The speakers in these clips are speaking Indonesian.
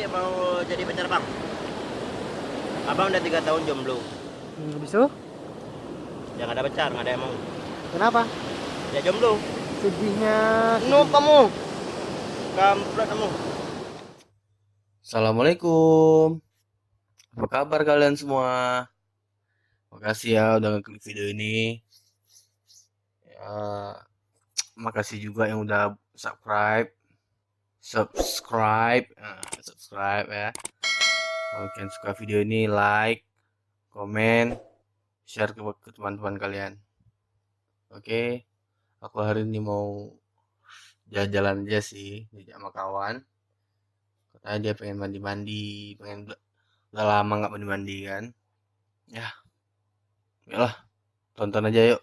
mau jadi pacar bang. Abang udah 3 tahun jomblo. Habis itu? Ya nggak ada pacar, nggak ada yang mau. Kenapa? Ya jomblo. Sedihnya. Noob kamu. Kampret kamu. Assalamualaikum, apa kabar kalian semua? Makasih ya udah ngeklik video ini. Ya, makasih juga yang udah subscribe ya. Kalau kalian suka video ini, like, komen, share ke teman-teman kalian. Oke, aku hari ini mau jalan-jalan aja sih, sama kawan. Katanya dia pengen mandi-mandi, udah lama nggak mandi-mandi kan. Ya, yalah, tonton aja yuk.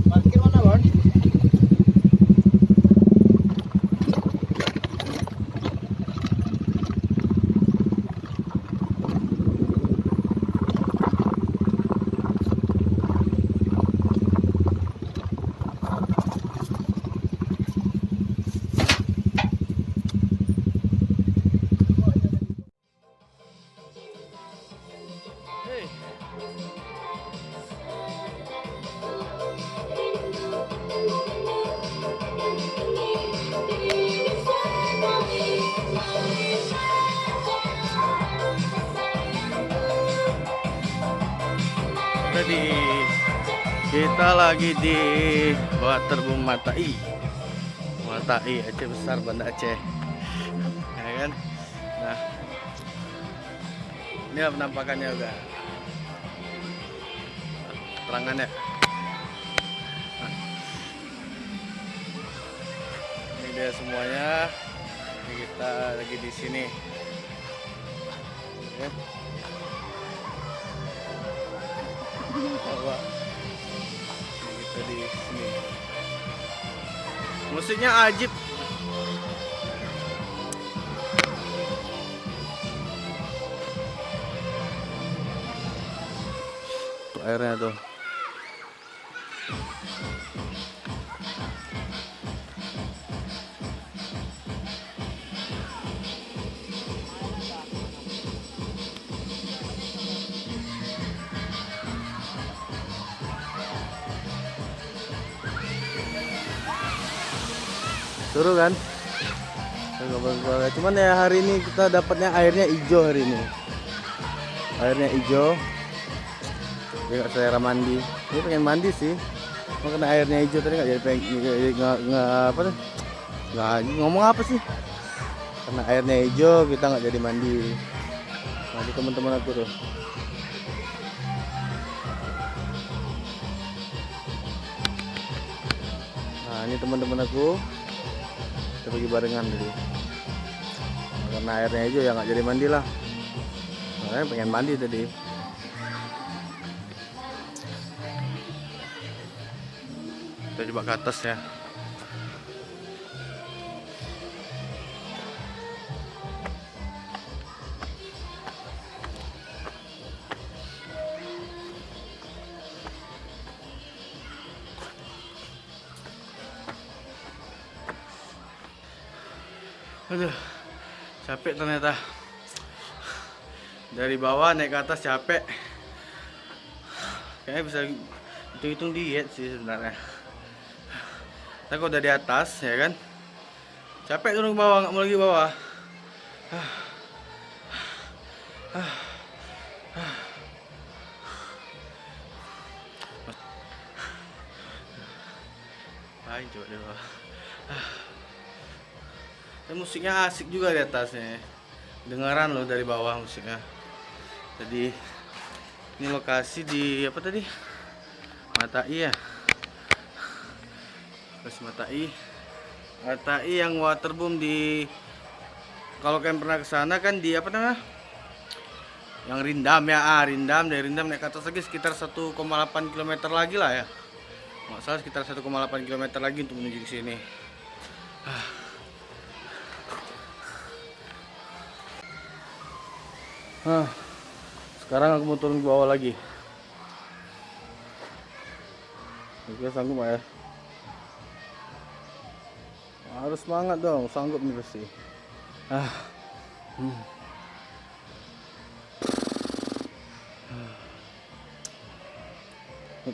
Parkir mana bang? Hey. Tadi kita lagi di Waterboom Matai Aceh Besar, Banda Aceh ya kan. Nah, ini penampakannya juga terangannya. Nah, ini dia semuanya. Ini kita lagi di sini ya. Bahwa kita di sini musiknya ajib. Tuh airnya tuh. Seru kan? Cuman ya hari ini kita dapatnya airnya hijau hari ini. Airnya hijau. Dia nggak selera mandi. Dia pengen mandi sih. Cuma kena airnya hijau tadi nggak jadi nggak apa tuh? Nggak ngomong apa sih? Karena airnya hijau kita nggak jadi mandi. Mandi teman-teman aku tuh. Nah ini teman-teman aku. Kita pergi barengan tadi. Karena airnya hijau ya nggak jadi mandi lah. Makanya pengen mandi tadi. Kita coba ke atas ya. Aduh, capek ternyata. Dari bawah naik ke atas capek. Kayaknya bisa hitung-hitung diet sih sebenarnya. Tapi kalau udah di atas ya kan, capek turun ke bawah, nggak mau lagi bawah. Lain coba di bawah. Dan musiknya asik juga di atasnya. Dengaran loh dari bawah musiknya. Jadi ini lokasi di apa tadi? Matai ya. Kasih Matai. Matai yang waterboom di, kalau kalian pernah ke sana kan di apa namanya? Yang Rindam ya, Rindam, dari Rindam naik ke atas lagi sekitar 1,8 km lagi lah ya. Nggak salah sekitar 1,8 km lagi untuk menuju ke sini. Sekarang aku mau turun ke bawah lagi. Oke, sanggup nggak ya? Harus semangat dong, sanggup nih pasti.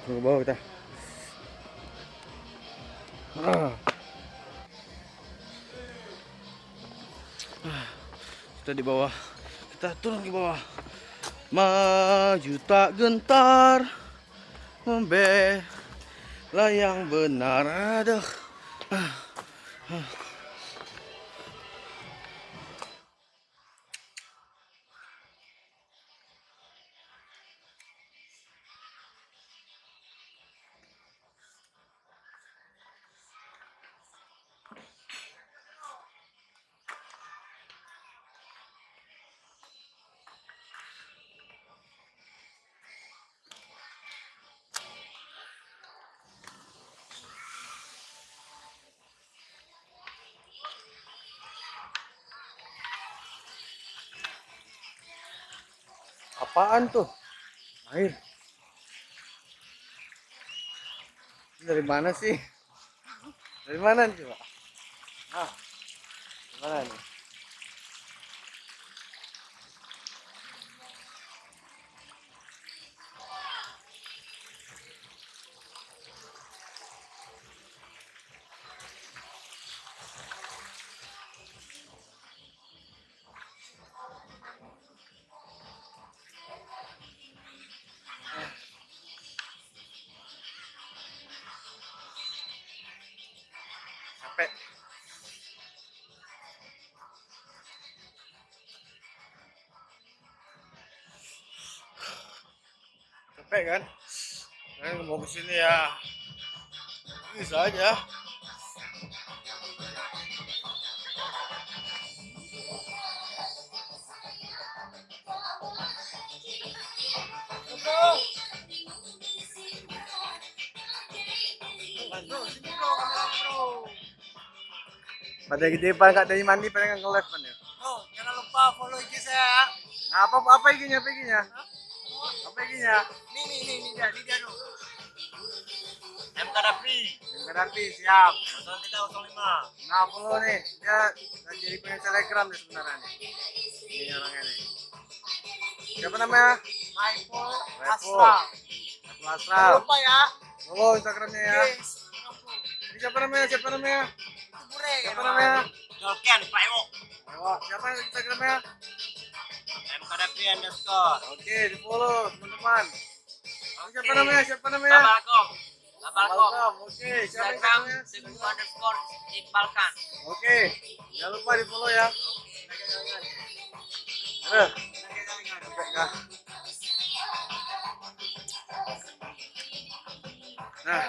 Turun ke bawah kita. Kita di bawah, kita turun ke bawah. Maju tak gentar, membela yang benar. Aduh. Apaan tuh? Air. Dari mana sih? Dari mana nih coba? Dari mana nih? Capek. Capek kan? Kalian mau kesini ya? Bisa aja. Pada gede pan kak dari mandi pengen nge-live kan ya? Oh, jangan lupa follow IG saya ya. Nah, apa IG-nya? Apa IG-nya? Apa IG-nya? Ini dia dulu. MK Dapi. Berarti siap. 0305. Nah, follow nih. Dia udah jadi punya Telegram nih sebenarnya nih. Ini orangnya nih. Siapa namanya? Maipul Maipul. Asra. Asral. Jangan lupa ya. Follow Instagramnya ya. Guys, Ini siapa namanya? itu Bure. Siapa namanya? Dolken Payo. Ayo, siapa Instagramnya? MK Dapi _ Oke, di follow teman-teman. Siapa Oke. namanya? Siapa namanya? Babalkom. Babalkom. Oke, siapa Instagram Instagramnya? _Iqbalkan. Oke, jangan lupa di follow ya. Aduh, capek nggak? Nah,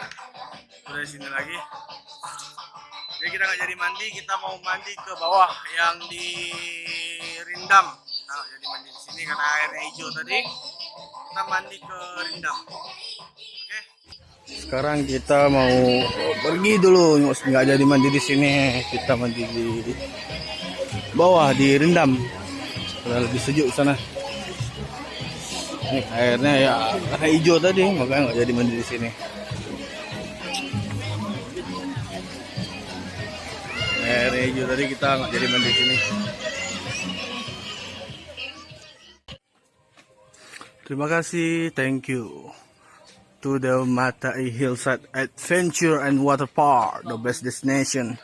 udah di sini lagi. Jadi kita nggak jadi mandi, kita mau mandi ke bawah yang di Rindam. Kita nggak jadi mandi di sini karena airnya hijau tadi. Kita mandi ke Rindam. Oke. Sekarang kita mau pergi dulu, nggak jadi mandi di sini. Kita mandi di bawah di Rindam. Udah lebih sejuk sana. Ini airnya ya karena hijau tadi, makanya nggak jadi mandi di sini. Airnya hijau tadi kita nggak jadi mandi di sini. Terima kasih, thank you to the Matai Hillside Adventure and Water Park, the best destination.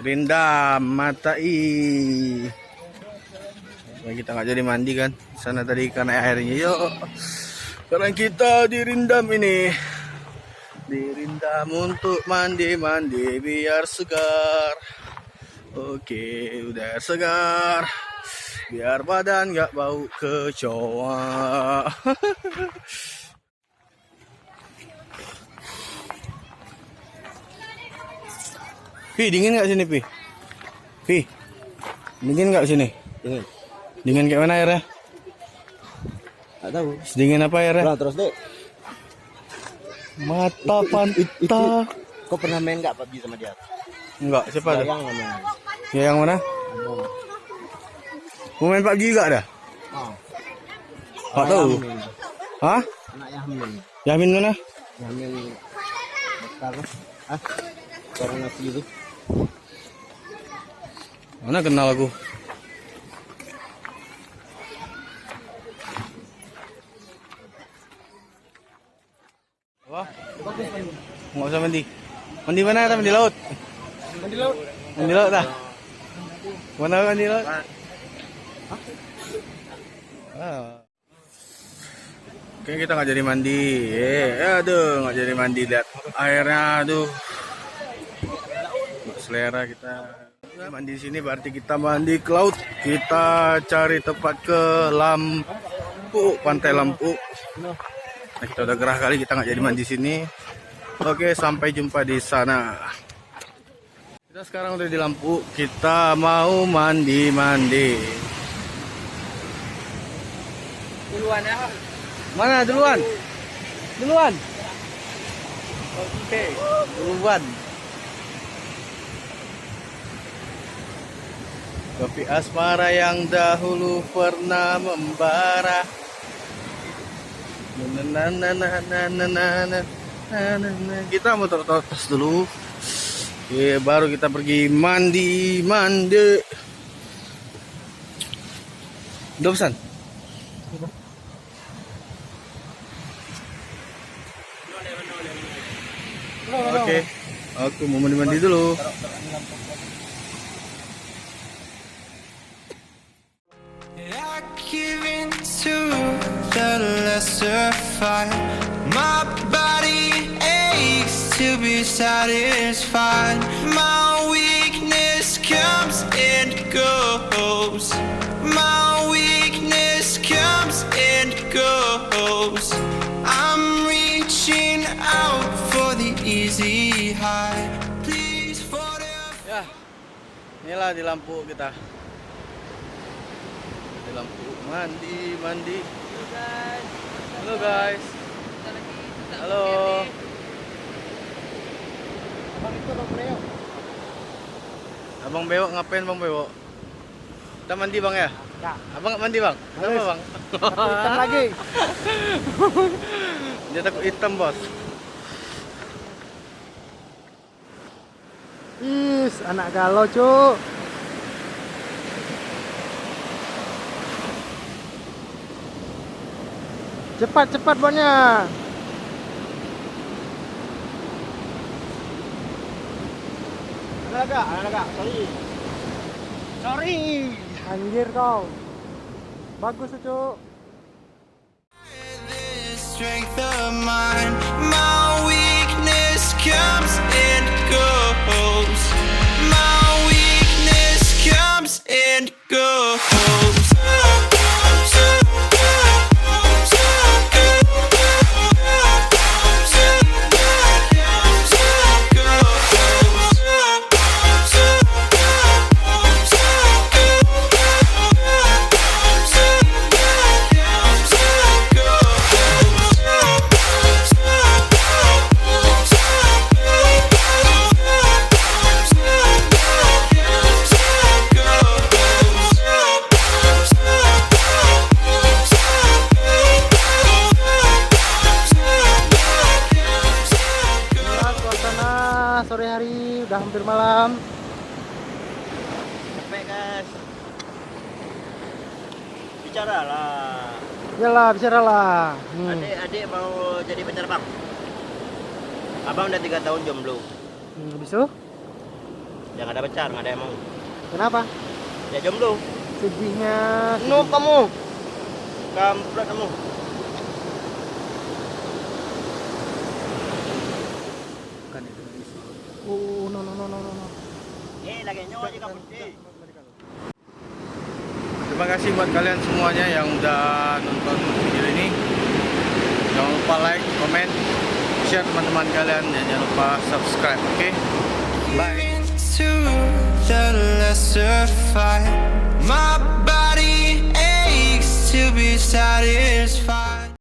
Dirindam matai. Nah, kita nggak jadi mandi kan? Sana tadi karena airnya. Yuk. Sekarang kita dirindam ini. Dirindam untuk mandi-mandi biar segar. Oke, udah segar. Biar badan nggak bau kecoa. Pi, dingin nggak sini, Pi? Pi, dingin nggak sini? Dingin. Dingin kayak mana airnya? Nggak tahu. Sedingin apa airnya? Pulang terus deh. Mata panta. Kau pernah main nggak PUBG sama dia? Enggak, siapa tuh? Yang namanya. Ya yang mana? Mau main PUBG juga ada? Oh. Nggak tahu. Hah? Anak Yamin. Yamin mana? Yamin. Bekar. Ah. Orang nasi itu. Mana kenal aku? Apa? Nggak usah mandi. Mandi mana? Mandi laut. Mandi laut. Mandi laut dah. Mana mandi laut? Ah. Oke, kita nggak jadi mandi. Aduh, nggak jadi mandi. Lihat airnya, aduh. Nggak selera kita. Mandi di sini berarti kita mandi ke laut. Kita cari tempat ke Lampu, Pantai Lampu. Nah, kita udah gerah kali, kita nggak jadi mandi sini. Oke, sampai jumpa di sana. Kita sekarang udah di Lampu. Kita mau mandi-mandi. Duluan ya. Mana duluan? Duluan. Oke, duluan. Kopi asmara yang dahulu pernah membara. Kita mau tertos dulu. Oke, baru kita pergi mandi. Udah pesan? Oke, aku mau mandi dulu. I give in to the lesser fight. My body aches to be satisfied. My weakness comes and goes. My weakness comes and goes. I'm reaching out for the easy high. Please forgive. Ya, inilah di Lampu kita. Di Lampu mandi. Halo guys. Halo. Abang itu Bang Breo. Abang Bewok ngapain Bang Bewok? Kita mandi Bang ya? Ya. Abang nggak mandi Bang? Kenapa Bang? Takut hitam lagi. Dia takut hitam bos. Is, anak galau, Cuk. Cepat bonnya. Agak, sorry. Anjir kau. Bagus tuh, Cuk. This strength of mine, my weakness comes and goes. My weakness comes and goes. Sore hari udah hampir malam. Capek guys. Bicaralah. Yalah, bicaralah. Adik mau jadi penerbang. Abang udah 3 tahun jomblo. Habis itu? Yang ada pacar, nggak ada yang mau. Kenapa? Ya jomblo. Sedihnya. No kamu. Kampret kamu. Bukan itu. No. Lagi nyawa aja kamu. Terima kasih buat kalian semuanya yang udah nonton video ini. Jangan lupa like, comment, share teman-teman kalian, dan jangan lupa subscribe. Oke? Bye. To the lesser fight, my body aches to be satisfied.